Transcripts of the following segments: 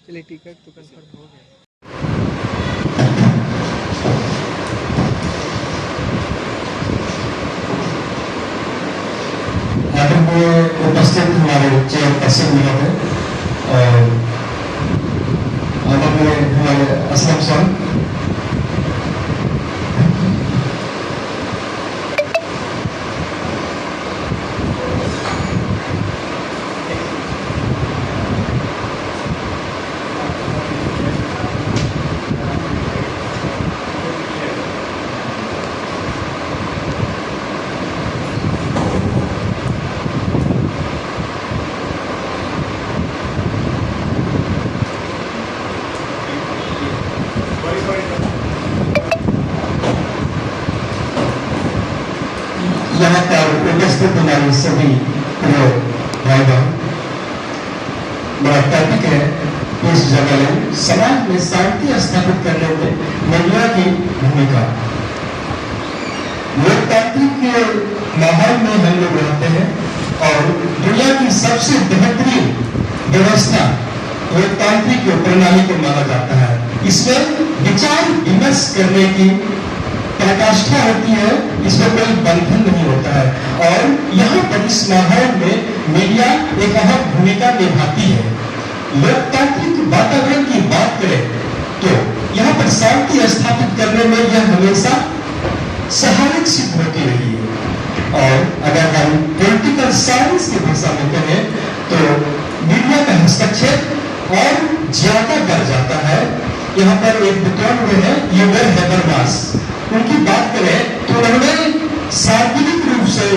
चलिए टिकट तो कंफर्म हो गया। उपस्थित हमारे चेयरपर्सन महोदय और हमारे असलम सर, यहाँ पर उपस्थित हमारे सभी प्रिय भाई बहन, मेरा टॉपिक है इस जगह में समाज में शांति स्थापित करने में मीडिया की भूमिका। लोकतांत्रिक के माहौल में हम लोग रहते हैं और दुनिया की सबसे बेहतरीन व्यवस्था लोकतांत्रिक प्रणाली को माना जाता है। इसमें विचार विमर्श करने की पराकाष्ठा होती है, इसमें कोई बंधन नहीं होता है और यहाँ पर इस माहौल में मीडिया एक अहम भूमिका निभाती है। लोकतांत्रिक वातावरण की बात करें तो यहाँ पर शांति स्थापित करने में यह हमेशा सहायक सिद्ध होती रही है। और अगर हम पॉलिटिकल साइंस की भाषा में कहें तो मीडिया का हस्तक्षेप और ज्यादा बढ़ जाता है। यहाँ पर एक विद्वान हुए हैं यूगर हैबरमास, उनकी बात करें तो उन्होंने सार्वजनिक रूप से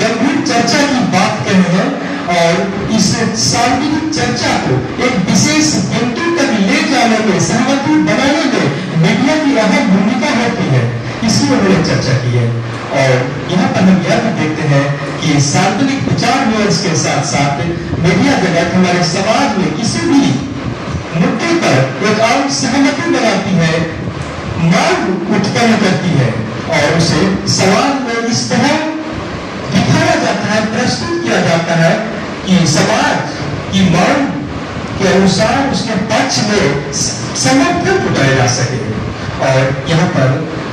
गंभीर चर्चा की बात कही है और इस सार्वजनिक चर्चा को एक विशेष बिंदु तक ले जाने में, सहमति बनाने में मीडिया की अहम भूमिका होती है, इसकी उन्होंने चर्चा की है। और यहाँ पर हम यह भी देखते हैं कि सार्वजनिक विचार विमर्श के साथ साथ मीडिया जगत हमारे समाज में किसी भी मुद्दे पर एक आम सहमति बनाती है, मांग उत्पन्न करती है और उसे समाज में इस तरह दिखाया जाता है, प्रस्तुत किया जाता है कि समाज की मांग के अनुसार उसके पक्ष में समर्थन उठाया जा सके। और यहाँ पर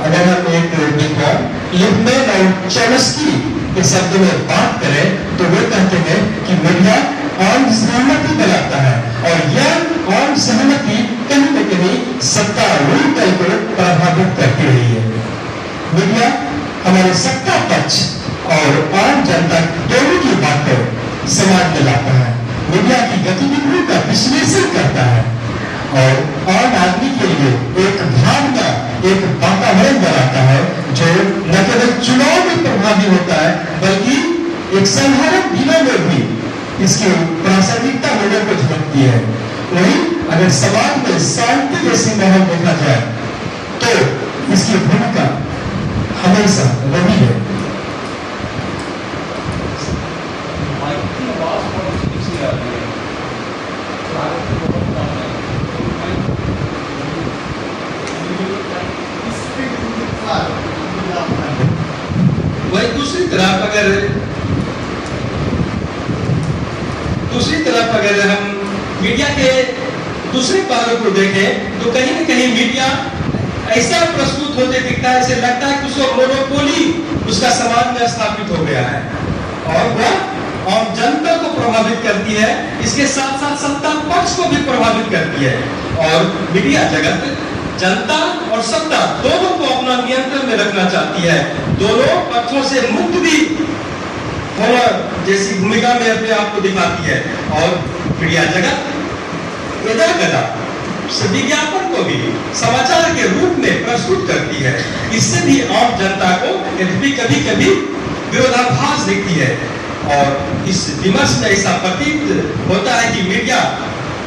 अगर हम एक विद्वान लिबमैन और चॉम्स्की के शब्द में बात करें तो वे कहते हैं कि मीडिया आम सहमति बनाता है और यह आम सहमति कहीं न कहीं सत्तारूढ़ दल को प्रभावित करती रही है। मीडिया हमारे सत्ता पक्ष और आम जनता दोनों की बातें समाज में लाता है, मीडिया की गतिविधियों का विश्लेषण करता है और आम आदमी के लिए एक भावना, एक वातावरण बनाता है जो न केवल चुनाव में प्रभावी होता है बल्कि एक साधारण दिनों में भी इसकी प्रासंगिकता होने को झलकती है। वहीं अगर समाज में शांति जैसी माहौल देखा जाए तो इसकी भूमिका हमेशा रही है। वही दूसरी तरफ अगर हम मीडिया के दूसरे पहलू को देखें तो कहीं न कहीं मीडिया ऐसा प्रस्तुत होते दिखता है, ऐसे लगता है कि उसको मोनोपोली उसका समाज में स्थापित हो गया है और वह आम जनता को प्रभावित करती है, इसके साथ साथ सत्ता पक्ष को भी प्रभावित करती है। और मीडिया जगत जनता और सत्ता दोनों को अपना नियंत्रण में रखना चाहती है, दोनों पक्षों से मुक्त भी होना जैसी भूमिका में अपने आप को दिखाती है। और मीडिया जगत यदा विज्ञापन को भी समाचार के रूप में प्रस्तुत करती है, इससे भी आम जनता को कभी कभी विरोधाभास दिखती है। और इस विमर्श में ऐसा प्रतीत होता है कि मीडिया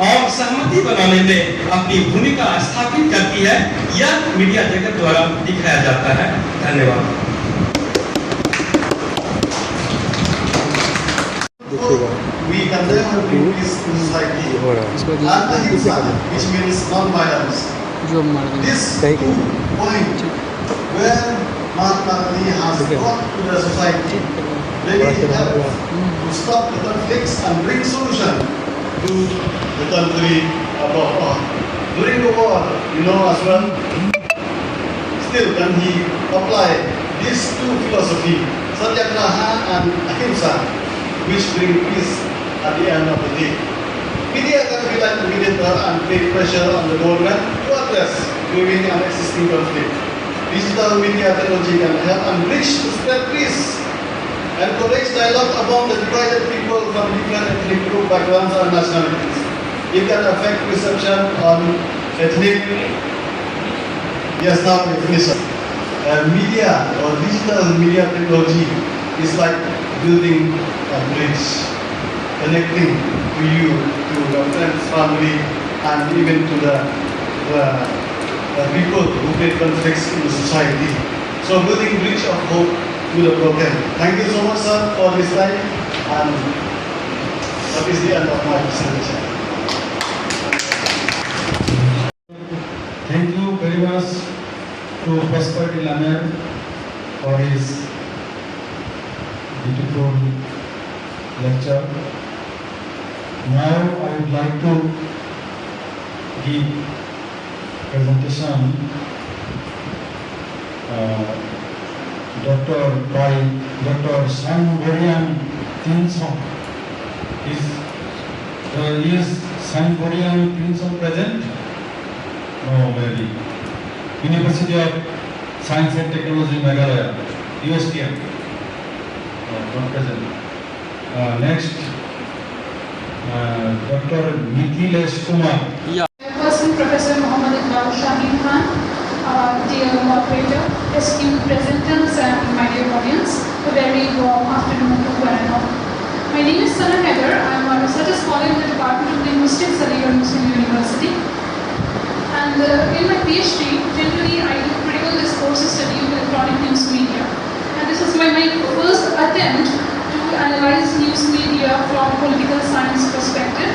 आम सहमति बनाने में अपनी भूमिका स्थापित करती है, यह मीडिया जगत द्वारा दिखाया जाता है। धन्यवाद। We condemn abuse in society and ahimsa, which means non-violence. This point where Mahatma Gandhi has brought to the society really help to stop the conflicts and bring solution do the country above all. During the war, you know as well, still when he applied these two philosophies, Satyagraha and Ahimsa, which bring peace at the end of the day. Media can be like a mediator and create pressure on the government to address growing and existing conflict. Digital media technology can help and bridge to spread peace, encourage dialogue among the divided people from different ethnic group backgrounds and nationalities. It can affect perception on ethnic. Yes, now we finish. Media or digital media technology is like building a bridge, connecting to you, to your friends, family, and even to the people who create conflicts in the society. So building bridge of hope to the broken. Thank you so much, sir, for this time, and that is the end of my presentation. Thank you very much to Prosper Lamer for his beautiful lecture. Now I would like to give presentation Dr. Sangorian Tinson. Is Sangorian Tinson present? No, maybe. University of Science and Technology, Meghalaya, USTM. Not present. Next, Dr. Nikhilesh Kumar. Person Professor Muhammad Iqbal Shaheen Khan, dear moderator, esteemed presenters and my dear audience, a very warm afternoon to one and all. My name is Sana Heather. I am a research scholar in the Department of Linguistics at Aligarh Muslim University. And in my PhD, generally I do critical discourse study of electronic news media. And this is my first attempt to analyze news media from political science perspective.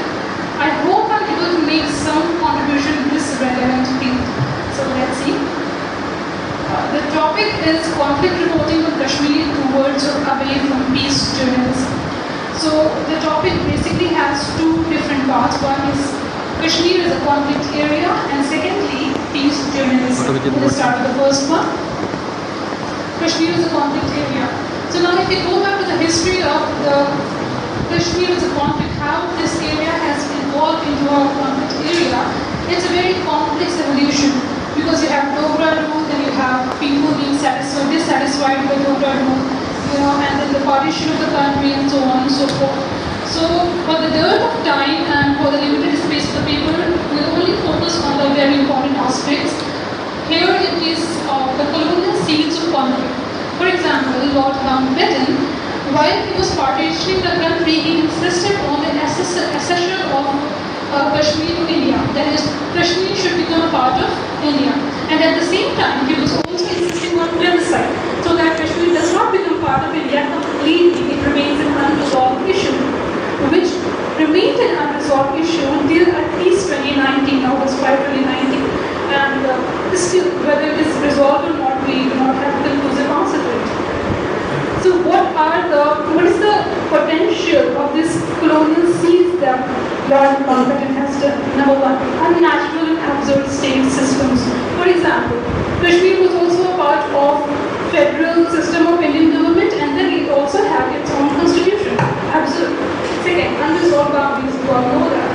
I hope I'm able to make some contribution to this relevant field. So let's see. The topic is conflict reporting of Kashmir towards or away from peace journalism. So the topic basically has two different parts. One is Kashmir is a conflict area, and secondly, peace journalism. Let's start with the first one. Kashmir is a conflict area. So now if we go back to the history of the Kashmir as a conflict, how this area has evolved into a conflict area, it's a very complex evolution because you have Dogra rule, then you have people being dissatisfied with Dogra rule, and then the partition of the country and so on and so forth. So for the dearth of time and for the limited space of the paper, we'll only focus on the very important aspects. Here it is the colonial seeds of conflict. For example, Lord Mountbatten, while he was partitioning the country, he insisted on the accession of Kashmir to India. That is, Kashmir should become a part of India. And at the same time, he was also insisting on plebiscite, so that Kashmir does not become part of India completely. It remains an unresolved issue, which remained an unresolved issue until at least 2019, August 5, 2019. And still, whether it is resolved or not, we do not have a conclusive answer to it. So what is the potential of this colonial seeds that Lord Mountbatten has done? Number one, unnatural and absurd state systems. For example, Kashmir was also a part of federal system of Indian government, and then it also had its own constitution. Absurd. Second, unresolved boundaries. We all know that.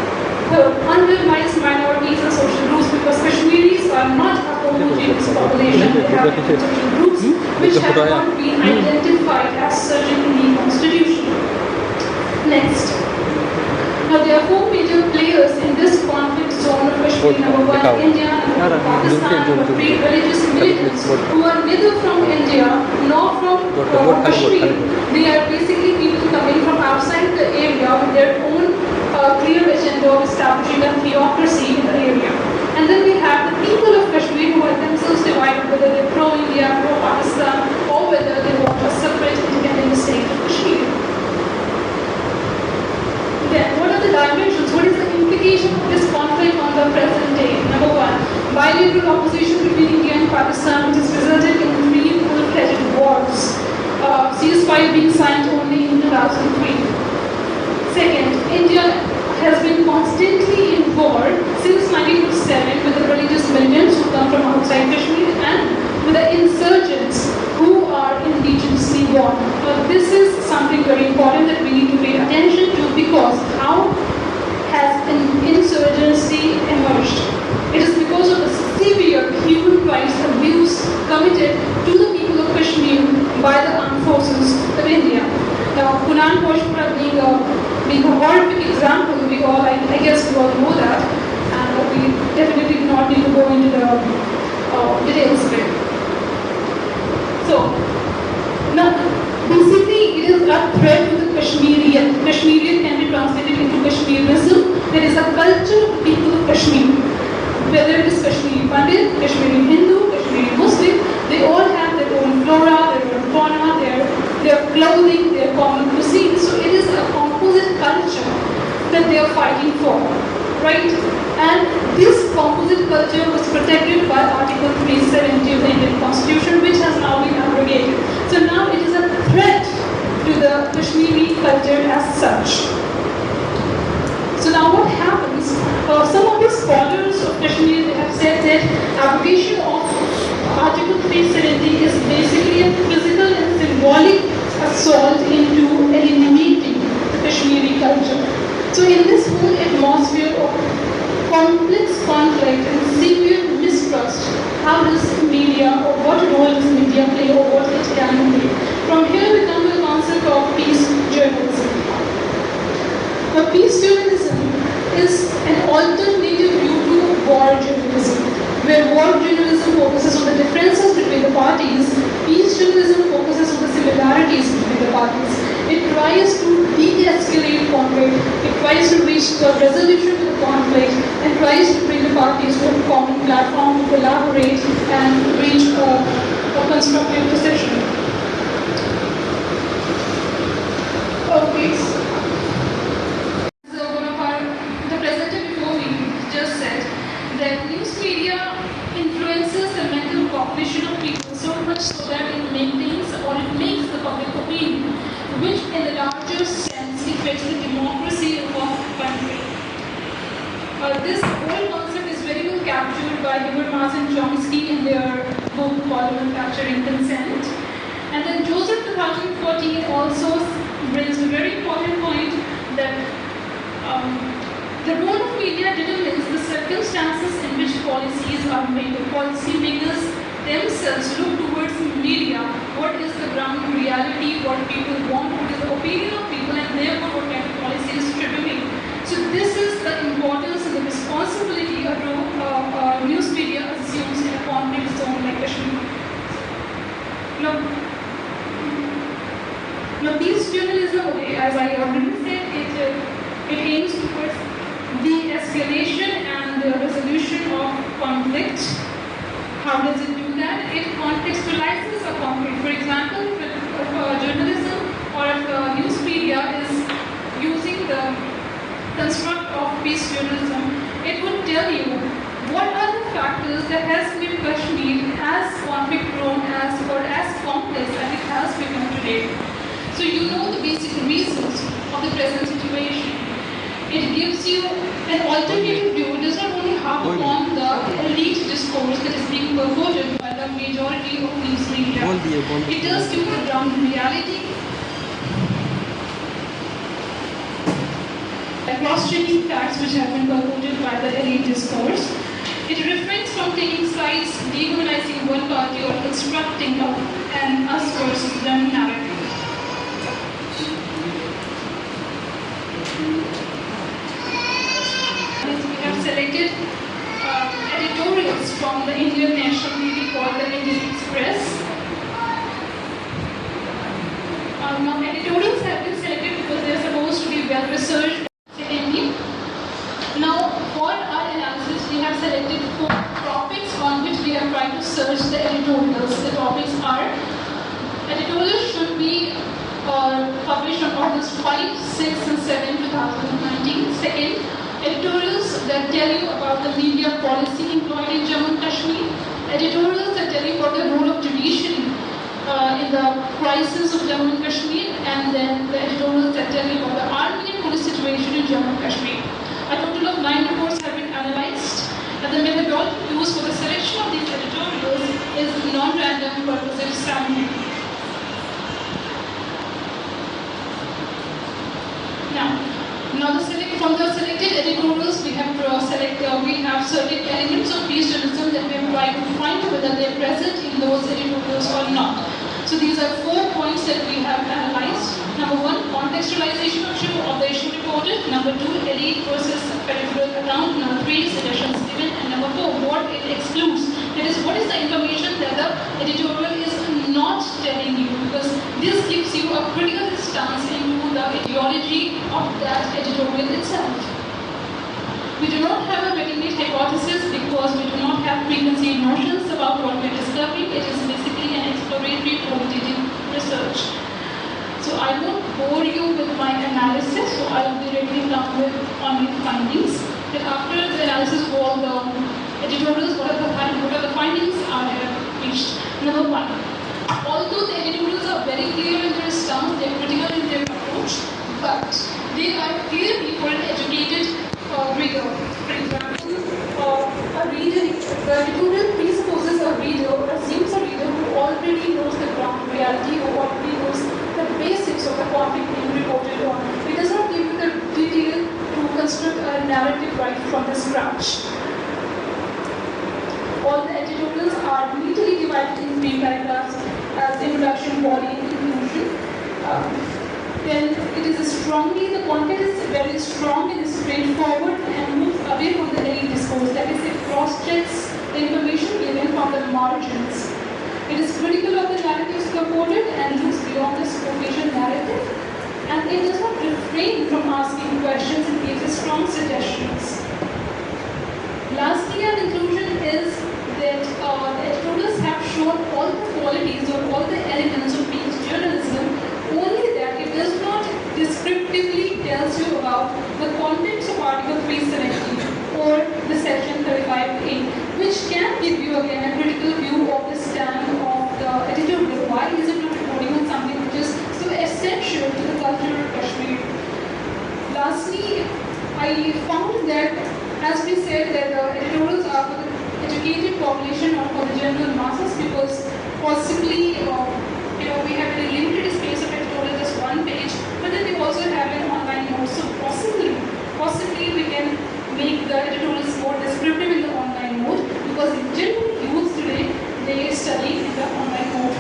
Third, undermines minorities and social groups, because Kashmiris are not a homogeneous population. They have social groups which have not been identified as such in the constitution. Next. Now there are four major players in this conflict zone of Kashmir. Number one, India. Number two, Pakistan. Number three, religious militants who are neither from India nor from Kashmir. They are basically people coming from outside the area with their own clear agenda of establishing a theocracy in the area. And then we have the people of Kashmir who are themselves divided, whether they're pro-India, pro-Pakistan, or whether they want a separate independent state of Kashmir. Then, what are the dimensions? What is the implication of this conflict on the present day? Number one, bilateral opposition between India and Pakistan, which has resulted in 3 full-fledged wars. Ceasefire being signed only in 2003. Second, India has been outside Kashmir and with the insurgents who are indigenously born. This is something very important that we need to pay attention to, because how has an insurgency emerged? It is because of the severe human rights abuse committed to the people of Kashmir by the armed forces of India. Now, Punan Pojpura being a horrific example, we all, I guess we all know that, and we definitely do not need to go into the details of it. So, now, basically it is a threat to the Kashmirian. Kashmirian can be translated into Kashmirism. There is a culture of the people of Kashmir. Whether it is Kashmiri Pandit, Kashmiri Hindu, Kashmiri Muslim, they all have their own flora, their own fauna, their clothing, their common cuisine. So it is a composite culture that they are fighting for, right? And this composite culture was protected by Article 370 of the Indian Constitution, which has now been abrogated. So now it is a threat to the Kashmiri culture as such. So now what happens? Some of the scholars of Kashmir have said that abrogation of Article 370 is basically a physical and symbolic assault into eliminating the Kashmiri culture. So in this whole atmosphere of complex conflict and severe mistrust, how does media, or what role does media play, or what it can play? From here we come to the concept of peace journalism. Now, peace journalism is an alternative view to war journalism, where war journalism focuses on the differences between the parties, peace journalism focuses on the similarities between the parties. It tries to de-escalate conflict, it tries to reach the resolution to the conflict, and tries to bring the parties to a common platform to collaborate and reach a constructive decision. Okay. The presenter before me just said that news media influences the mental cognition of people so much so that it maintains or it makes the public opinion, which in the larger sense affects the democracy of a country. This whole concept is very well captured by Habermas and Chomsky in their book called Manufacturing Consent. And then Joseph 2014 also brings a very important point that the role of media determines the circumstances in which policies are made. The policymakers themselves look towards media, what is the ground reality, what people want, what is the opinion of people, and therefore what kind of policies should be made. So this is the importance and the responsibility a news media assumes in a conflict zone like Kashmir. Now peace journalism, okay, as I already said, it aims towards de-escalation and the resolution of conflict. How does it do that? It contextualizes a conflict. For example, if journalism or if news media is using the construct of peace journalism, it would tell you what are the factors that has made Kashmir as conflict prone as or as complex as it has become today. So you know the basic reasons of the present situation. It gives you an alternative view. It does not only harp upon the elite discourse that is being purported by the majority of news media. It does give the ground reality. Cross-checking facts which have been purported by the elite discourse. It refrains from taking sides, dehumanizing one party, or constructing an us versus them narrative. We have selected editorials from the Indian national media called the Indian Express. Now, editorials have been selected because they are supposed to be well researched. Now, for our analysis, we have selected 4 topics on which we have tried to search the editorials. The topics are: editorials should be published on August 5, 6, and 7, 2019. Second, editorials that tell you about the media policy employed in Jammu and Kashmir. Editorials that tell you about the role of judiciary in the crisis of Jammu and Kashmir. And then the editorials that tell you about the army and police situation in Jammu and Kashmir. A total of 9 reports have been analyzed, and the methodology used for the selection of these editorials is non-random purposive stamping. Now from the selected editorials, we have certain elements of peace journalism that we have tried to find whether they are present in those editorials or not. So these are 4 points that we have analyzed. Number 1, contextualization of the issue reported. Number 2, elite versus peripheral account. Number 3, suggestions given. And number 4, what it excludes. That is, what is the information that the editorial is not telling you, because this gives you a critical stance into the ideology of that editorial itself. We do not have a ready-made hypothesis because we do not have preconceived notions about what we are discovering. It is basically an exploratory qualitative research. So I won't bore you with my analysis, so I will directly come with on my findings. That after the analysis of all the editorials, what are the findings I have reached? Number 1, although the editorials are very clear in their stance, they are critical in their approach, but they are clearly for an educated reader. For example, the editorial presupposes a reader or assumes a reader who already knows the ground reality or already knows the basics of the conflict being reported on. It does not give you the detail to construct a narrative right from the scratch. All the editorials are neatly divided in 3 paragraphs as introduction, body, and conclusion. Then it is the content is very strong and straightforward and moves away from the elite discourse. That is, it cross-checks the information given from the margins. It is critical of the narratives purported and looks beyond the superficial narrative. And it does not refrain from asking questions and gives strong suggestions. Lastly, an inclusion is that the editorials have shown all the qualities or all the elements of peace journalism, only that it does not descriptively tells you about the contents of Article 370 or the Section 35A, which can give you again a critical view of the stand of the editorial. Why is it not reporting on something which is so essential to the culture of Kashmir? Lastly, I found that, as we said, that the editorials are for the educated population or for the general masses, because possibly we have a limited space of editorial, just 1 page, but then we also have an online mode. So possibly we can make the editorials more descriptive in the online mode, because in general youth today they study in the online mode.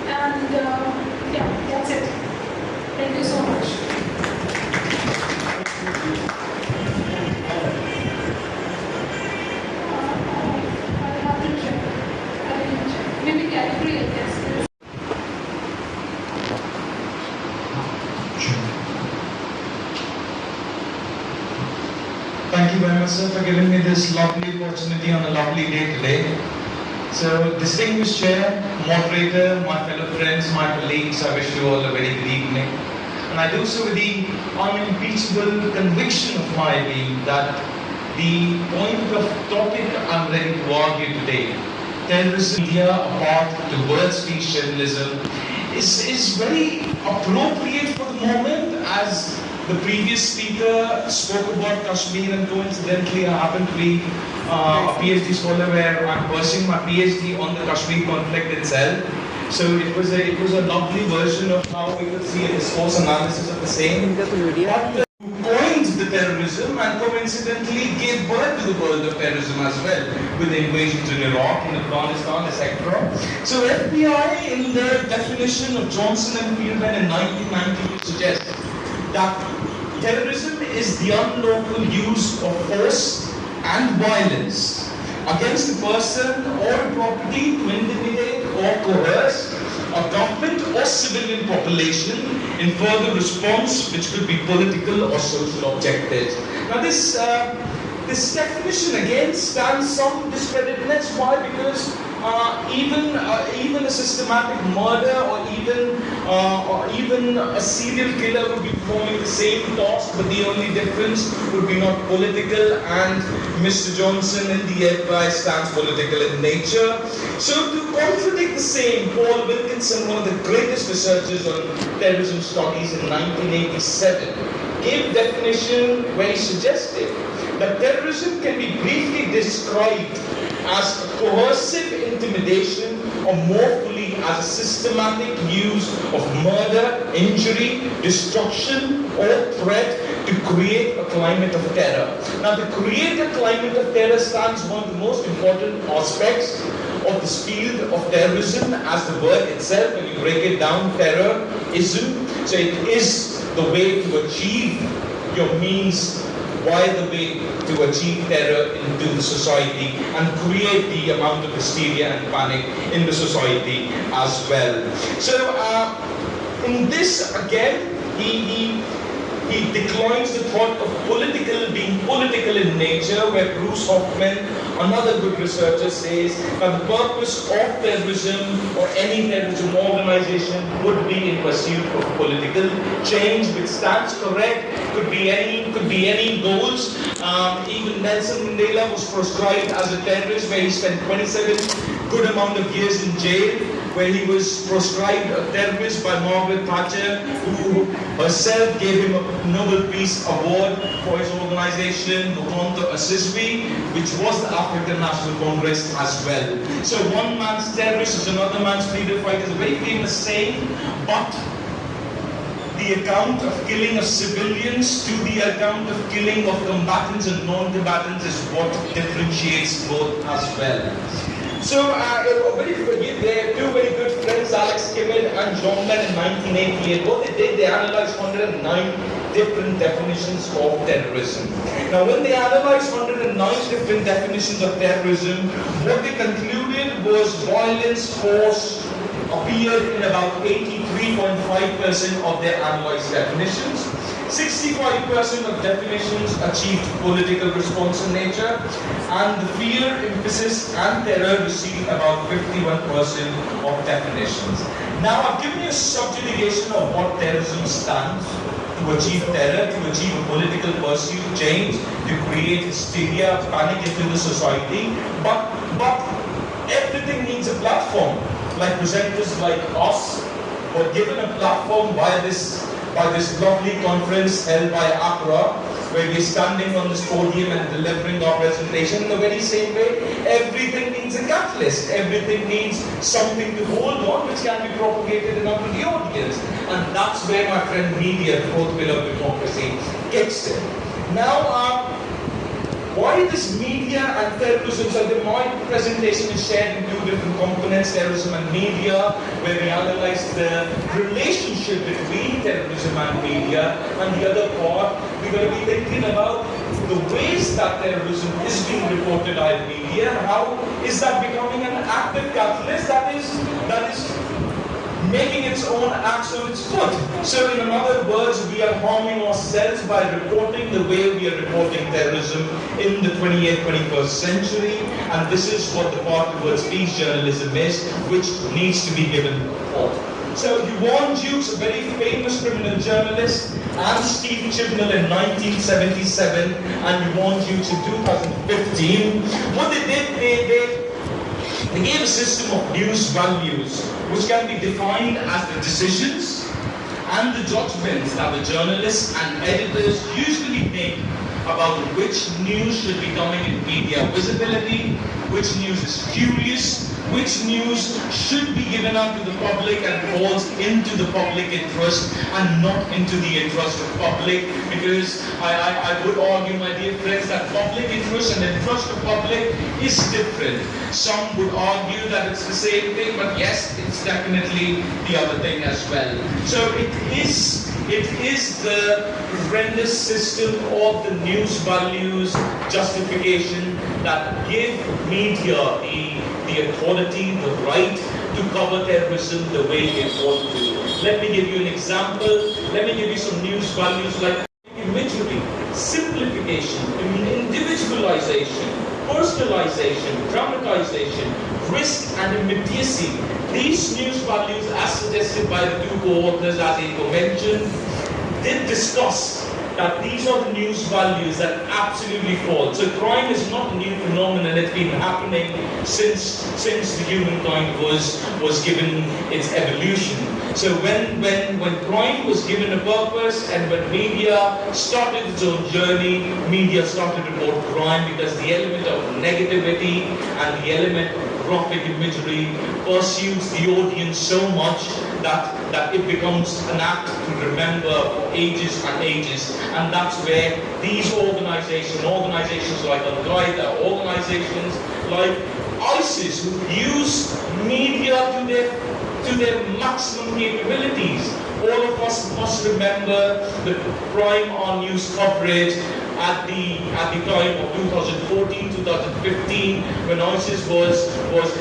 And yeah, that's it. Thank you so much. Maybe category, I guess. Thank you very much, sir, for giving me this lovely opportunity on a lovely day today. So, distinguished chair, moderator, my fellow friends, my colleagues, I wish you all a very good evening. And I do so with the unimpeachable conviction of my being that the point of topic I'm ready to argue today, terrorism, media apart towards peace journalism, is very appropriate for the moment, as the previous speaker spoke about Kashmir, and coincidentally I happen to be a PhD scholar where I'm pursuing my PhD on the Kashmir conflict itself. So it was a lovely version of how we could see a discourse analysis of the same. But who coined the terrorism and coincidentally gave birth to the world of terrorism as well, with the invasions in Iraq, in Afghanistan, etc. So FBI, in their definition of Johnson and Fieldman in 1990, suggests that terrorism is the unlawful use of force and violence against a person or property to intimidate or coerce a government or civilian population in further response, which could be political or social objectives. Now this definition again stands some discreditedness. Why? Because even a systematic murder or even a serial killer would be performing the same task, but the only difference would be not political, and Mr. Johnson in the FBI stands political in nature. So to contradict the same, Paul Wilkinson, one of the greatest researchers on terrorism studies in 1987, gave definition very suggestive that terrorism can be briefly described as coercive intimidation or more fully as a systematic use of murder, injury, destruction or threat to create a climate of terror. Now, to create a climate of terror stands one of the most important aspects of this field of terrorism, as the word itself, when you break it down, terrorism. So it is the way to achieve your means, why the way to achieve terror into the society and create the amount of hysteria and panic in the society as well. So in this again, he declines the thought of being political in nature, where Bruce Hoffman, another good researcher, says that the purpose of terrorism or any terrorism organization would be in pursuit of political change, which stands correct. Could be any goals. Even Nelson Mandela was proscribed as a terrorist, where he spent 27 good amount of years in jail, where he was proscribed a terrorist by Margaret Thatcher, who herself gave him a Nobel Peace Award for his organization, Nkonto Asizwe, which was the African National Congress as well. So one man's terrorist is another man's freedom fighter is a very famous saying, but the account of killing of civilians to the account of killing of combatants and non-combatants is what differentiates both as well. So, there are two very good friends, Alex Kimmel and John Mann, in 1988. What they did, they analyzed 109 different definitions of terrorism. Now, when they analyzed 109 different definitions of terrorism, what they concluded was violence, force, appeared in about 83.5% of their analyzed definitions. 65% of definitions achieved political response in nature, and the fear, emphasis, and terror received about 51% of definitions. Now, I've given you a subjugation of what terrorism stands: to achieve terror, to achieve a political pursuit, change, to create hysteria, panic into the society. But everything needs a platform. Like presenters like us were given a platform by this lovely conference held by APRA, where we're standing on this podium and delivering our presentation. In the very same way, everything needs a catalyst. Everything needs something to hold on, which can be propagated enough to the audience. And that's where my friend media, the fourth pillar of democracy, kicks in. Now, why this media and terrorism? So my presentation is shared in two different components, terrorism and media, where we analyze the relationship between terrorism and media. And the other part, we're going to be thinking about the ways that terrorism is being reported by media, and how is that becoming an active catalyst that is making its own acts on its foot. So in other words, we are harming ourselves by reporting the way we are reporting terrorism in the 21st century, and this is what the path towards peace journalism is, which needs to be given thought. So Yvonne Jukes, a very famous criminal journalist, and Steve Chibnall in 1977, and Yvonne Jukes in 2015, what they did, they gave a system of news values, which can be defined as the decisions and the judgments that the journalists and editors usually make about which news should be coming in media visibility, which news is spurious, which news should be given up to the public and falls into the public interest and not into the interest of public. Because I would argue, my dear friends, that public interest and interest of public is different. Some would argue that it's the same thing, but yes, it's definitely the other thing as well. So it is the horrendous system of the news values justification that give media the authority, the right to cover terrorism the way they want to. Let me give you an example. Let me give you some news values like imagery, simplification, individualization, personalization, dramatization, risk and immediacy. These news values, as suggested by the two co-authors as I mentioned, did discuss that these are the news values that absolutely fall. So crime is not a new phenomenon, it's been happening since the humankind was given its evolution. So when crime was given a purpose and when media started its own journey, media started to report crime because the element of negativity and the element of graphic imagery pursues the audience so much that it becomes an act to remember for ages and ages. And that's where these organizations like Al-Qaeda, organizations like ISIS, who use media to their maximum capabilities. All of us must remember the Prime on news coverage at the time of 2014, 2015, when ISIS was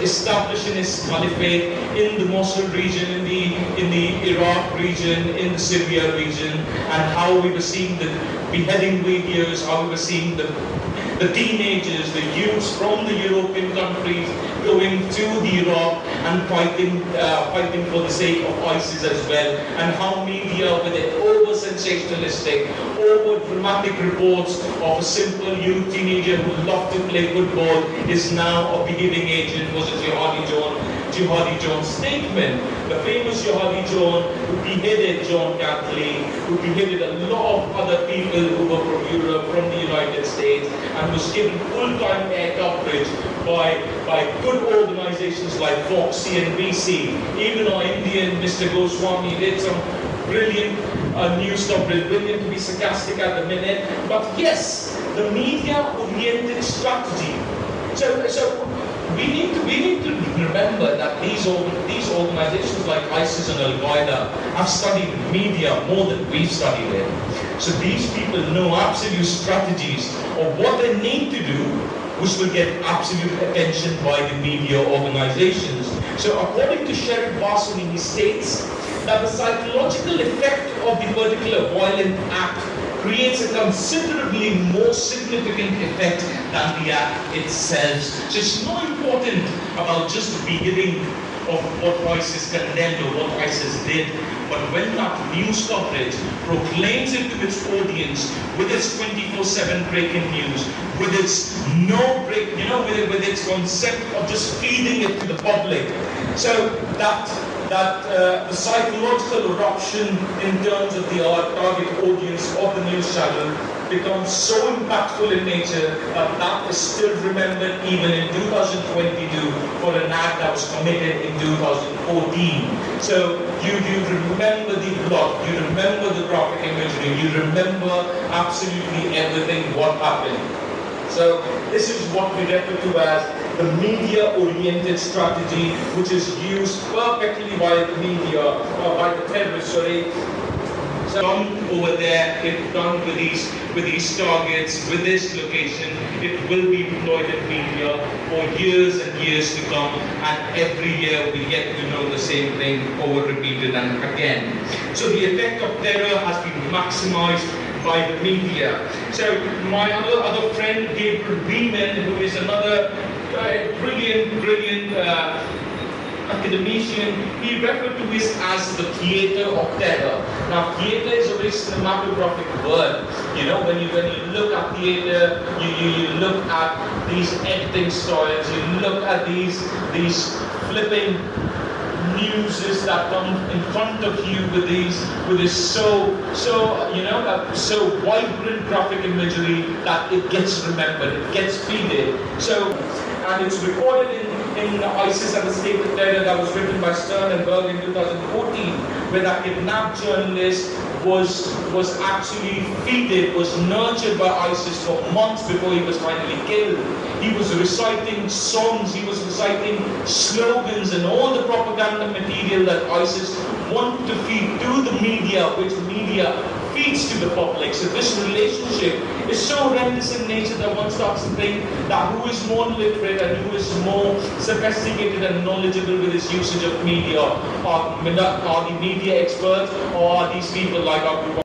establishing its caliphate in the Mosul region, in the Iraq region, in the Syria region, and how we were seeing the beheading videos, how we were seeing the teenagers, the youths from the European countries going to the Iraq and fighting for the sake of ISIS as well, and how media with their over-sensationalistic, over-dramatic reports of a simple youth teenager who loved to play football is now a beheading agent, was a Jihadi John's statement. The famous Jihadi John who beheaded John Catley, who beheaded a lot of other people who were from Europe, from the United States, and was given full-time air coverage by good organizations like Fox, CNBC. Even our Indian Mr. Goswami did some brilliant news coverage, brilliant to be sarcastic at the minute. But yes, the media-oriented strategy. So we need to remember that these organizations like ISIS and Al-Qaeda have studied media more than we've studied it. So these people know absolute strategies of what they need to do, which will get absolute attention by the media organizations. So according to Sherif Bassani, he states that the psychological effect of the particular violent act creates a considerably more significant effect than the act itself. So it's not important about just the beginning of what ISIS condemned or what ISIS did, but when that news coverage proclaims it to its audience with its 24/7 breaking news, with its with its concept of just feeding it to the public, so that the psychological eruption in terms of the target audience of the news channel becomes so impactful in nature that is still remembered even in 2022 for an act that was committed in 2014. So you remember the plot, you remember the graphic imagery, you remember absolutely everything what happened. So this is what we refer to as the media-oriented strategy, which is used perfectly by the media, by the terrorists, So done over there, it's done with these targets, with this location. It will be deployed in media for years and years to come, and every year we get to know the same thing over repeated and again. So the effect of terror has been maximized by the media. So my other friend Gabriel Beeman, who is another brilliant academician, he referred to this as the theater of terror. Now, theater is a very cinematographic word. You know, when you look at theater, you look at these editing styles, you look at these flipping newses that come in front of you with this so vibrant graphic imagery that it gets remembered, it gets feeded. So, and it's recorded in ISIS and the State of Terror that was written by Stern and Berg in 2014, where that kidnapped journalist was actually feeded, was nurtured by ISIS for months before he was finally killed. He was reciting songs, he was reciting slogans and all the propaganda material that ISIS wanted to feed to the media, which media feeds to the public. So this relationship is so horrendous in nature that one starts to think that who is more literate and who is more sophisticated and knowledgeable with his usage of media? Are the media experts, or are these people like Abu Bakr?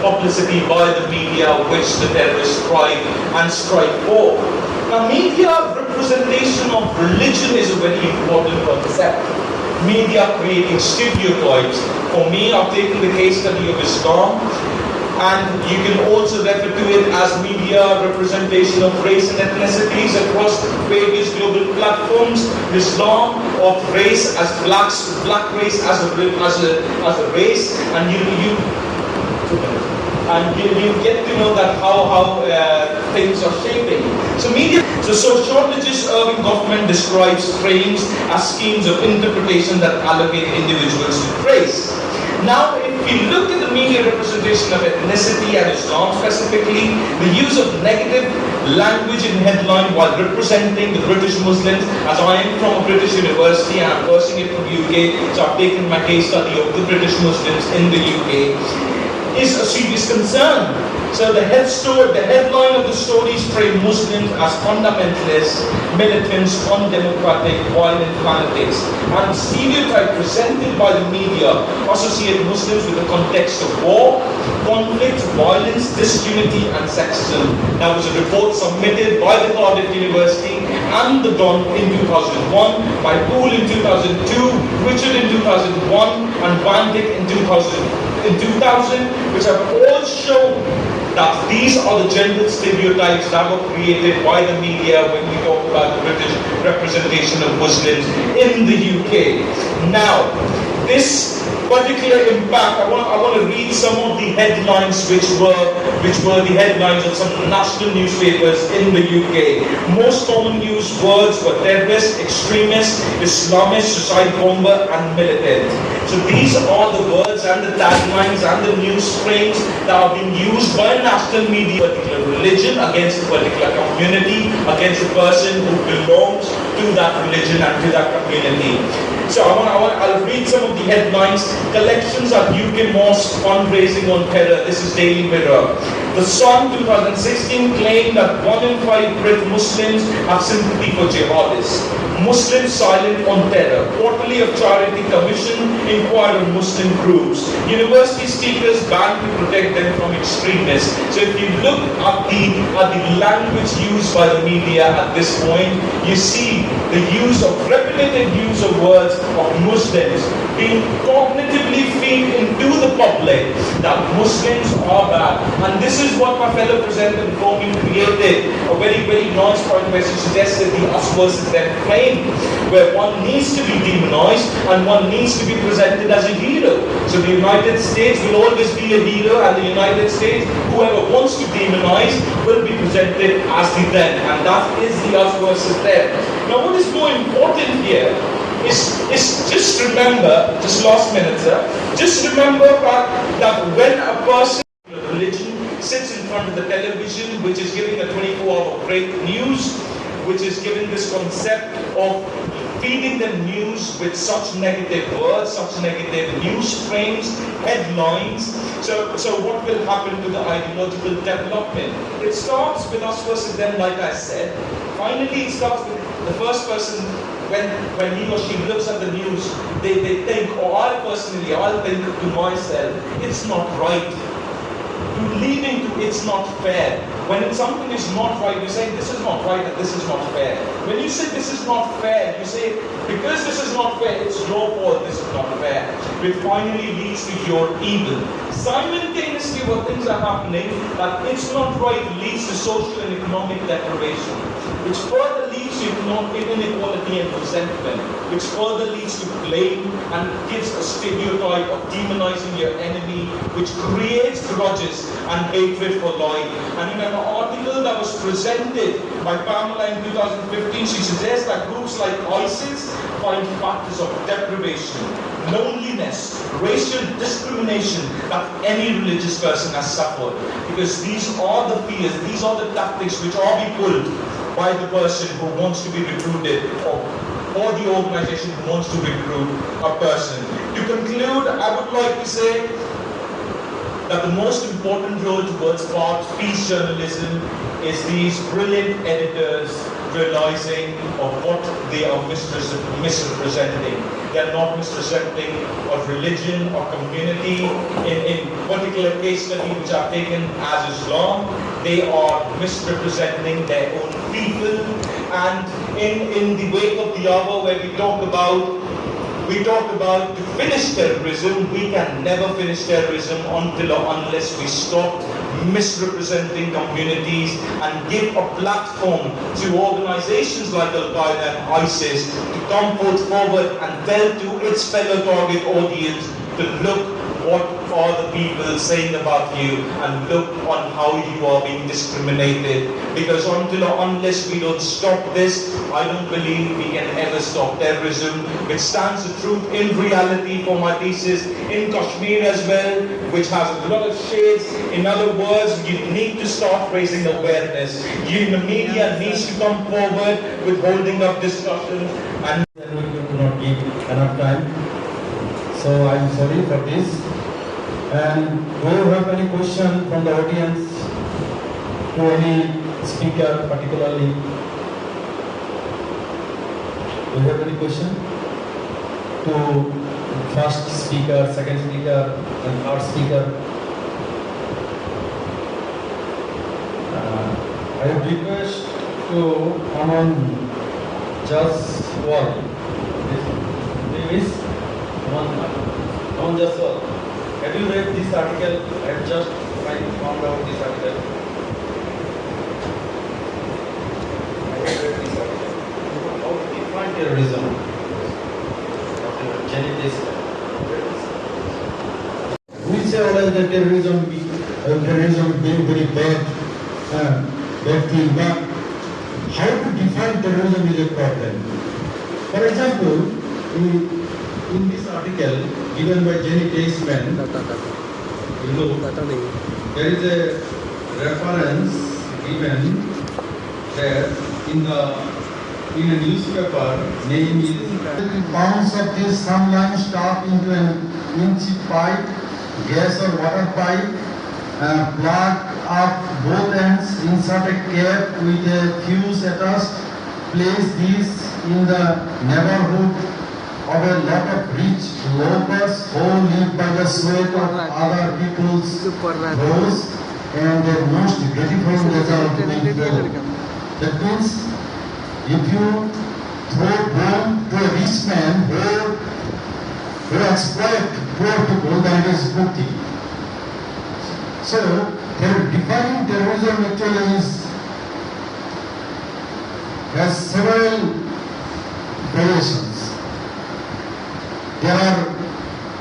Publicity by the media, which the terrorists strive for. Now, media representation of religion is a very important concept. Media creating stereotypes. For me, I've taken the case study of Islam, and you can also refer to it as media media representation of race and ethnicities across various global platforms, Islam of race as black race as a race, and you get to know that how things are shaping. So media, so Shortridge's urban government describes frames as schemes of interpretation that allocate individuals to race. Now, if you look at the media representation of ethnicity and Islam specifically, the use of negative language in headline while representing the British Muslims, as I am from a British university and I'm pursuing it from the UK, so I've taken my case study of the British Muslims in the UK, is a serious concern. So the headline of the stories frame Muslims as fundamentalists, militants, undemocratic, violent fanatics, and the stereotype presented by the media associate Muslims with the context of war, conflict, violence, disunity, and sexism. That was a report submitted by the Cardiff University and the Don in 2001, by Poole in 2002, Richard in 2001, and Van Dyck in 2000, which have all shown that these are the gender stereotypes that were created by the media when we talk about the British representation of Muslims in the UK. Now, this particular impact, I want to read some of the headlines which were the headlines of some national newspapers in the UK. Most common used words were terrorist, extremist, Islamist, suicide bomber, and militant. So these are the words and the taglines and the news frames that are being used by national media, particular religion against a particular community, against a person who belongs to that religion and to that community. So I'll read some of the headlines. Collections at UK mosque fundraising on terror. This is Daily Mirror. The Sun 2016 claimed that 1 in 5 Brit Muslims have sympathy for jihadists. Muslims silent on terror. Quarterly of Charity Commission inquired on Muslim groups. University speakers banned to protect them from extremists. So if you look at the language used by the media at this point, you see the repetitive use of words of Muslims being cognitively feed into the public that Muslims are bad. And this is what my fellow presenter before me created a very, very nice point where she suggested the us versus them claim, where one needs to be demonized and one needs to be presented as a hero. So the United States will always be a hero, and the United States, whoever wants to demonize, will be presented as the them, and that is the us versus them. Now what is more important here is just remember, just last minute, sir, just remember that when a person of religion sits in front of the television, which is giving a 24-hour break news, which is giving this concept of feeding them news with such negative words, such negative news frames, headlines. So what will happen to the ideological development? It starts with us versus them, like I said. Finally, it starts with the first person. When he or she looks at the news, they think, or I'll think to myself, it's not right. Leading to it's not fair. When something is not right, you say this is not right and this is not fair. When you say this is not fair, you say because this is not fair, it's your fault, this is not fair. Which finally leads to your evil. Simultaneously, what things are happening, that it's not right leads to social and economic deprivation, which further leads to inequality and resentment, which further leads to blame and gives a stereotype of demonizing your enemy, which creates grudges and hatred for life. And in an article that was presented by Pamela in 2015, she suggests that groups like ISIS find factors of deprivation, loneliness, racial discrimination that any religious person has suffered. Because these are the fears, these are the tactics which are being pulled by the person who wants to be recruited, or the organization who wants to recruit a person. To conclude, I would like to say that the most important role towards peace journalism is these brilliant editors realizing of what they are misrepresenting. They are not misrepresenting of religion or community. In particular case study which I've taken as Islam, they are misrepresenting their own people. And in the wake of the hour, where we talk about we talk about to finish terrorism. We can never finish terrorism until or unless we stop misrepresenting communities and give a platform to organizations like Al-Qaeda and ISIS to come forward and tell to its fellow target audience to look what are the people saying about you and look on how you are being discriminated. Because until or unless we don't stop this, I don't believe we can ever stop terrorism, which stands the truth in reality for my thesis in Kashmir as well, which has a lot of shades. In other words, you need to start raising awareness. You, the media needs to come forward with holding up discussion, and we could not give enough time. So I'm sorry for this. And do you have any question from the audience to any speaker particularly? Do you have any question to first speaker, second speaker, and third speaker? I would request to come on just wall. Please, on just wall. Have you read this article? I have just found out this article. I have read this article. How to define terrorism? Dr. Jenny Desmond. We say always that terrorism being very bad thing, but how to define terrorism is a problem. For example, in this article given by Jenny Desmond, there is a reference given there in a newspaper. Name is pounds of this some line stuck into an inch pipe, gas or water pipe, plug up both ends, insert a cap with a fuse attached, place this in the neighborhood of a lot of rich locals who live by the sweat of other people's brows and their most gratifying result will flow. That means if you throw bomb to a rich man who exploit poor people, then it is good thing. So, defining terrorism actually has several variations.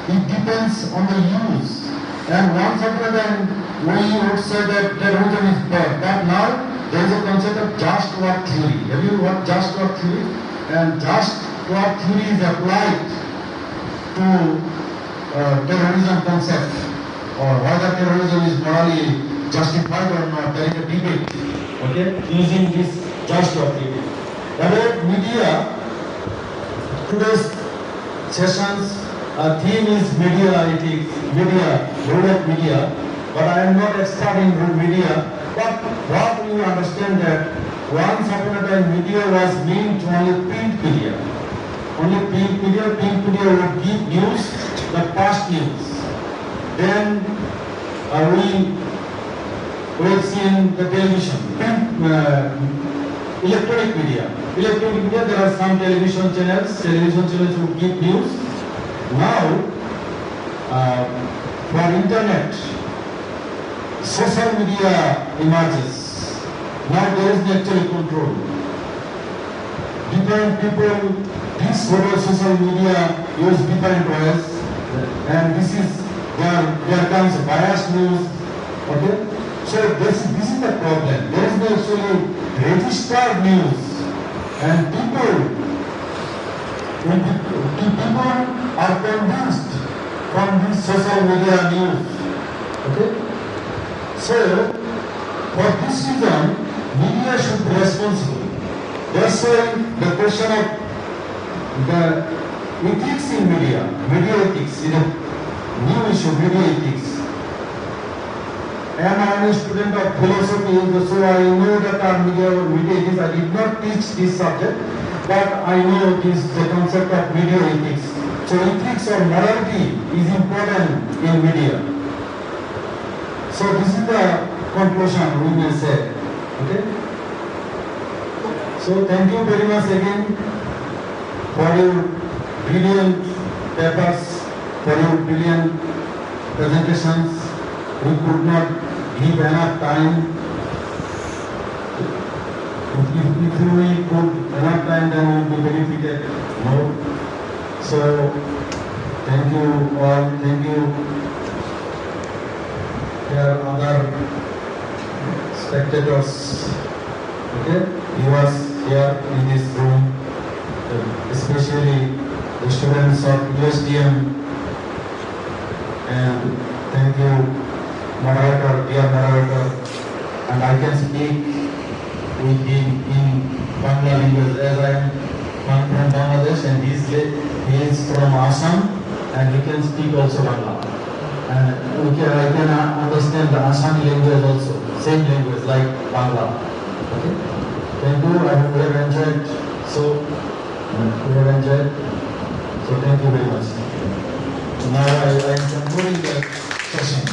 It depends on the use. And once upon a time, we would say that terrorism is bad. But now, there is a concept of just war theory. Have you heard just war theory? And just war theory is applied to terrorism concept, or whether terrorism is morally justified or not. There is a debate, okay, using this just war theory. About media, today's sessions theme is media ethics, role of media, but I am not expert in media. But what you understand that once upon a time media was meant to only print media. Only print media would give news, the past news. Then we have seen the television, electronic media. Electronic media, there are some television channels would give news. Now, for internet, social media emerges. Now there is actually control. Different people, this social media use different ways, and this is there comes biased news. Okay, so this is the problem. There is no actually registered news, and people are convinced from this social media news. Okay, so for this reason, media should be responsible. That's why the question of the ethics in media ethics is a new issue, media ethics. And I am a student of philosophy, so I know that our media ethics. I did not teach this subject, but I know the concept of media ethics. So ethics or morality is important in media. So this is the conclusion we may say. Okay? So thank you very much again for your brilliant papers for your brilliant presentations. We could not give enough time. If we put enough time, then we will be benefited more. So, thank you all. Thank you. There are other spectators, okay, viewers here in this room, especially the students of USDM, and thank you, moderator, dear moderator, and I can speak with him in Bangla language as I am from Bangladesh and he is from Assam and he can speak also Bangla. And I can understand the Assami language also, same language like Bangla. Okay? Thank you. I hope you have enjoyed. So thank you very much. Now I am concluding the session.